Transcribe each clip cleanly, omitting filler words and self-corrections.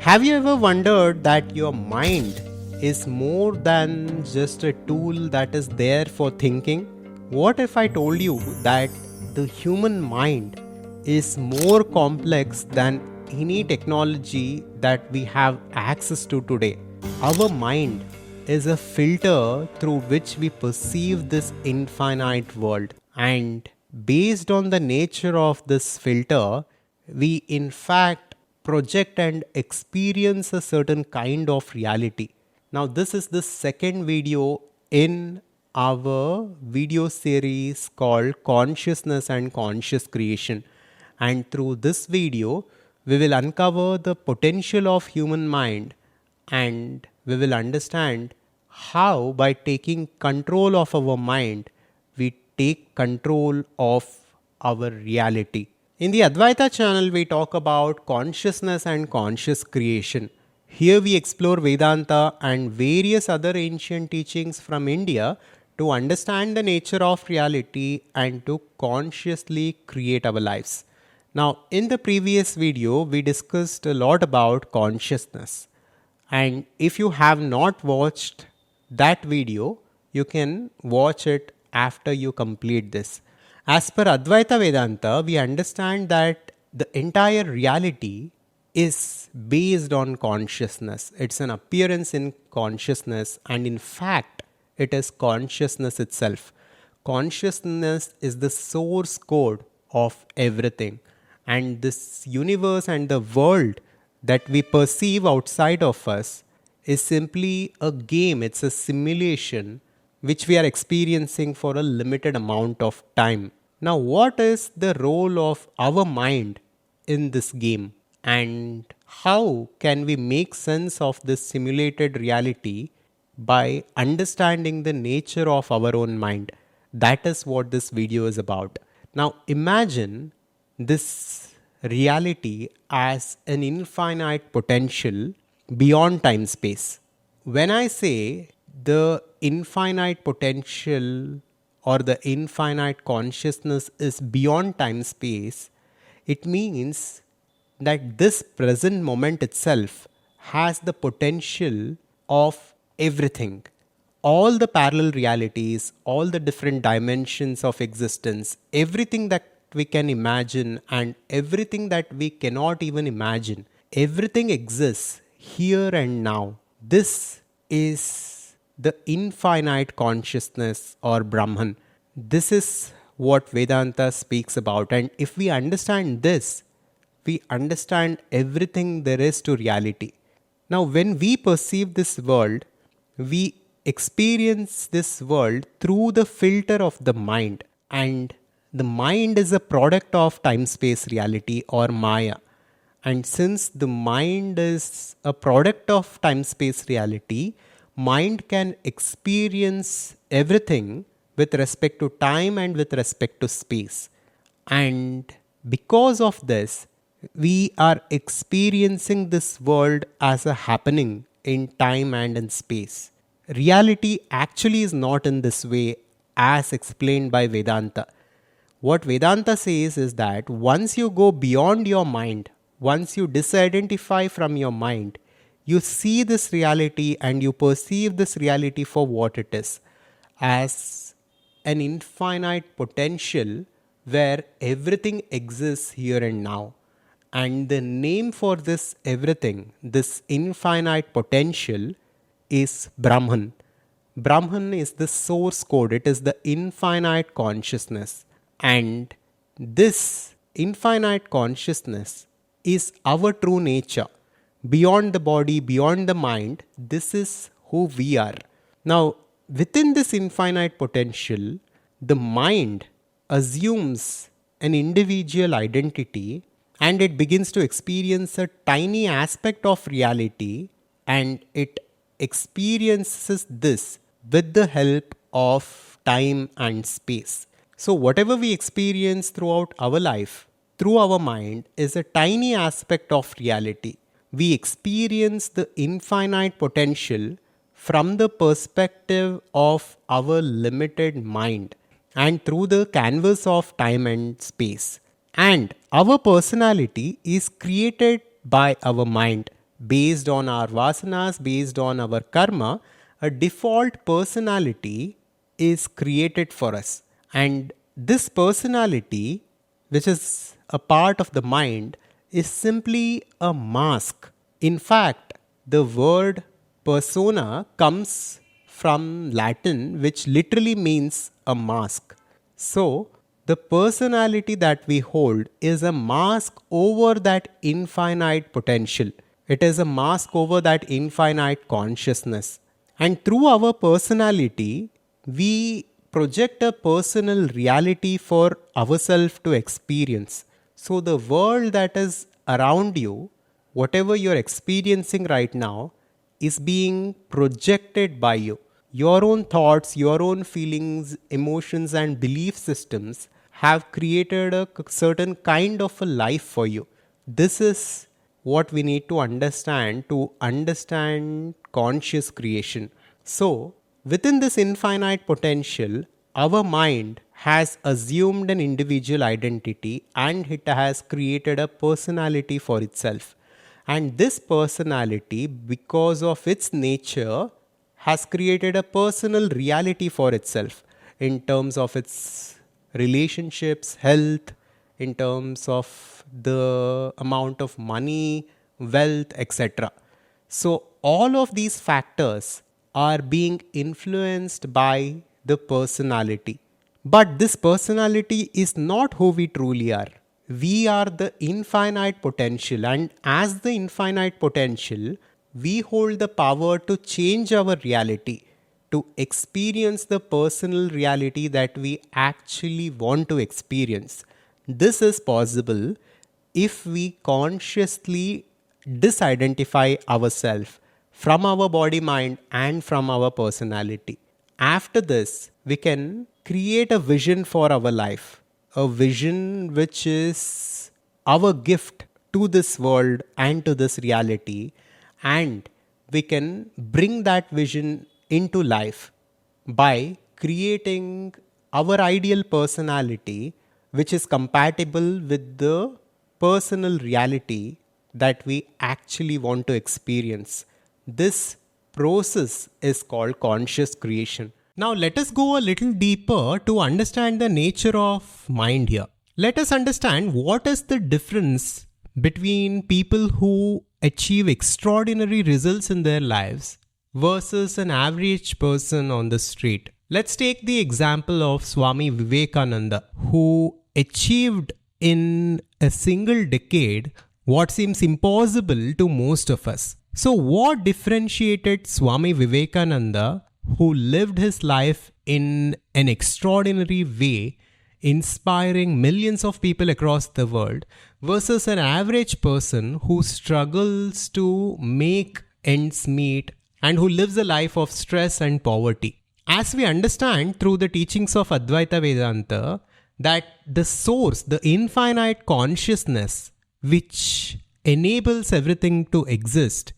Have you ever wondered that your mind is more than just a tool that is there for thinking? What if I told you that the human mind is more complex than any technology that we have access to today? Our mind is a filter through which we perceive this infinite world, and based on the nature of this filter, we in fact project and experience a certain kind of reality. Now, this is the second video in our video series called Consciousness and Conscious Creation. And through this video, we will uncover the potential of human mind, and we will understand how, by taking control of our mind, we take control of our reality. In the Advaita channel, we talk about consciousness and conscious creation. Here we explore Vedanta and various other ancient teachings from India to understand the nature of reality and to consciously create our lives. Now, in the previous video, we discussed a lot about consciousness. And if you have not watched that video, you can watch it after you complete this. As per Advaita Vedanta, we understand that the entire reality is based on consciousness. It's an appearance in consciousness, and in fact, it is consciousness itself. Consciousness is the source code of everything, and this universe and the world that we perceive outside of us is simply a game, it's a simulation which we are experiencing for a limited amount of time. Now, what is the role of our mind in this game, and how can we make sense of this simulated reality by understanding the nature of our own mind? That is what this video is about. Now, imagine this reality as an infinite potential beyond time space. When I say the infinite potential or the infinite consciousness is beyond time space, it means that this present moment itself has the potential of everything. All the parallel realities, all the different dimensions of existence, everything that we can imagine and everything that we cannot even imagine, everything exists here and now. This is the infinite consciousness or Brahman. This is what Vedanta speaks about. And if we understand this, we understand everything there is to reality. Now, when we perceive this world, we experience this world through the filter of the mind. And the mind is a product of time-space reality or Maya. And since the mind is a product of time-space reality, mind can experience everything with respect to time and with respect to space. And because of this, we are experiencing this world as a happening in time and in space. Reality actually is not in this way as explained by Vedanta. What Vedanta says is that once you go beyond your mind, once you disidentify from your mind, you see this reality and you perceive this reality for what it is, as an infinite potential where everything exists here and now. And the name for this everything, this infinite potential, is Brahman. Brahman is the source code, it is the infinite consciousness. And this infinite consciousness is our true nature. Beyond the body, beyond the mind, this is who we are. Now, within this infinite potential, the mind assumes an individual identity and it begins to experience a tiny aspect of reality, and it experiences this with the help of time and space. So, whatever we experience throughout our life, through our mind, is a tiny aspect of reality. We experience the infinite potential from the perspective of our limited mind and through the canvas of time and space. And our personality is created by our mind based on our vasanas, based on our karma, a default personality is created for us. And this personality, which is a part of the mind, is simply a mask. In fact, the word persona comes from Latin, which literally means a mask. So, the personality that we hold is a mask over that infinite potential. It is a mask over that infinite consciousness. And through our personality, we project a personal reality for ourselves to experience. So, the world that is around you, whatever you're experiencing right now, is being projected by you. Your own thoughts, your own feelings, emotions, and belief systems have created a certain kind of a life for you. This is what we need to understand conscious creation. So, within this infinite potential, our mind has assumed an individual identity and it has created a personality for itself. And this personality, because of its nature, has created a personal reality for itself in terms of its relationships, health, in terms of the amount of money, wealth, etc. So, all of these factors are being influenced by the personality. But this personality is not who we truly are. We are the infinite potential, and as the infinite potential, we hold the power to change our reality, to experience the personal reality that we actually want to experience. This is possible if we consciously disidentify ourselves from our body, mind, and from our personality. After this, we can create a vision for our life, a vision which is our gift to this world and to this reality, and we can bring that vision into life by creating our ideal personality, which is compatible with the personal reality that we actually want to experience. This process is called conscious creation. Now, let us go a little deeper to understand the nature of mind here. Let us understand what is the difference between people who achieve extraordinary results in their lives versus an average person on the street. Let's take the example of Swami Vivekananda, who achieved in a single decade what seems impossible to most of us. So, what differentiated Swami Vivekananda, who lived his life in an extraordinary way, inspiring millions of people across the world, versus an average person who struggles to make ends meet and who lives a life of stress and poverty? As we understand through the teachings of Advaita Vedanta, that the source, the infinite consciousness which enables everything to exist,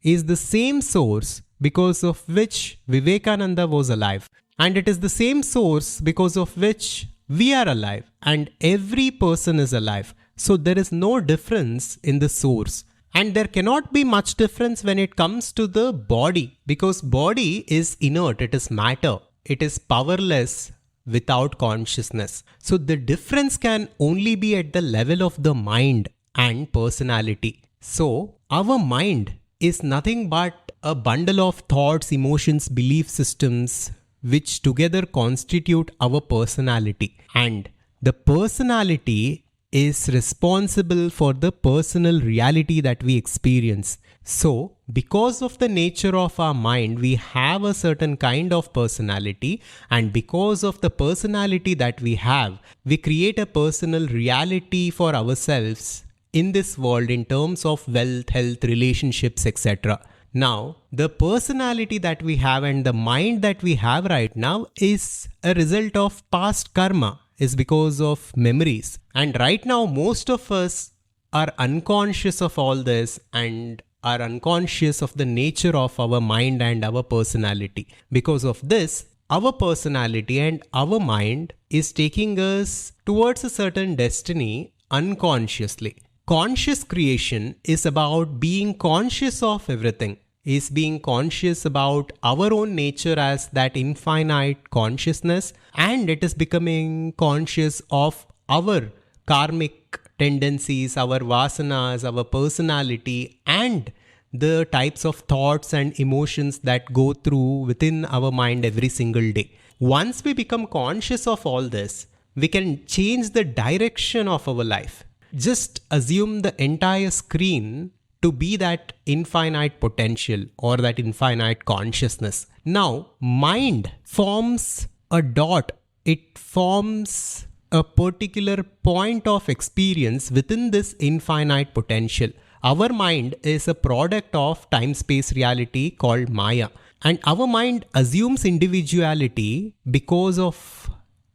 is the same source because of which Vivekananda was alive. And it is the same source because of which we are alive and every person is alive. So there is no difference in the source. And there cannot be much difference when it comes to the body, because body is inert, it is matter, it is powerless without consciousness. So the difference can only be at the level of the mind and personality. So our mind is nothing but a bundle of thoughts, emotions, belief systems which together constitute our personality. And the personality is responsible for the personal reality that we experience. So, because of the nature of our mind, we have a certain kind of personality, and because of the personality that we have, we create a personal reality for ourselves in this world in terms of wealth, health, relationships, etc. Now, the personality that we have and the mind that we have right now is a result of past karma, is because of memories. And right now, most of us are unconscious of all this and are unconscious of the nature of our mind and our personality. Because of this, our personality and our mind is taking us towards a certain destiny unconsciously. Conscious creation is about being conscious of everything, is being conscious about our own nature as that infinite consciousness, and it is becoming conscious of our karmic tendencies, our vasanas, our personality, and the types of thoughts and emotions that go through within our mind every single day. Once we become conscious of all this, we can change the direction of our life. Just assume the entire screen to be that infinite potential or that infinite consciousness. Now, mind forms a dot. It forms a particular point of experience within this infinite potential. Our mind is a product of time-space reality called Maya. And our mind assumes individuality because of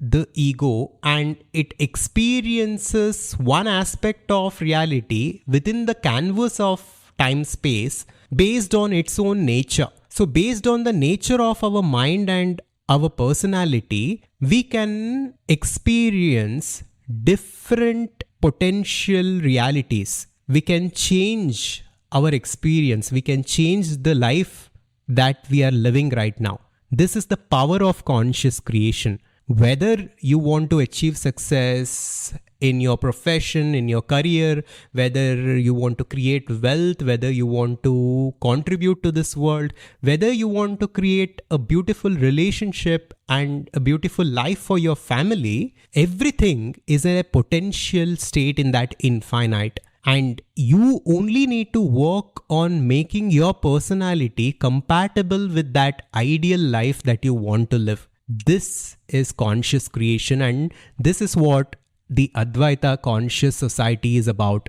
the ego, and it experiences one aspect of reality within the canvas of time space based on its own nature. So based on the nature of our mind and our personality, we can experience different potential realities. We can change our experience. We can change the life that we are living right now. This is the power of conscious creation. Whether you want to achieve success in your profession, in your career, whether you want to create wealth, whether you want to contribute to this world, whether you want to create a beautiful relationship and a beautiful life for your family, everything is a potential state in that infinite. And you only need to work on making your personality compatible with that ideal life that you want to live. This is conscious creation, and this is what the Advaita conscious society is about.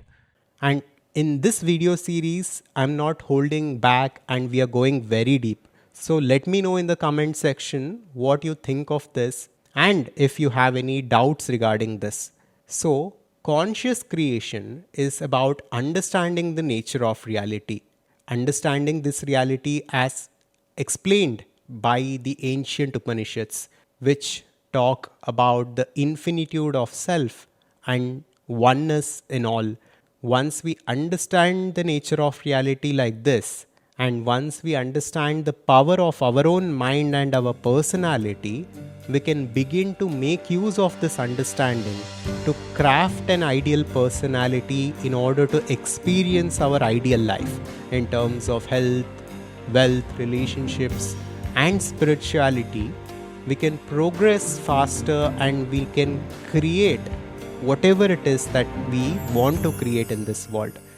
And in this video series, I'm not holding back and we are going very deep. So let me know in the comment section what you think of this and if you have any doubts regarding this. So conscious creation is about understanding the nature of reality, understanding this reality as explained by the ancient Upanishads, which talk about the infinitude of self and oneness in all. Once we understand the nature of reality like this, and once we understand the power of our own mind and our personality, we can begin to make use of this understanding to craft an ideal personality in order to experience our ideal life in terms of health, wealth, relationships, and spirituality. We can progress faster and we can create whatever it is that we want to create in this world.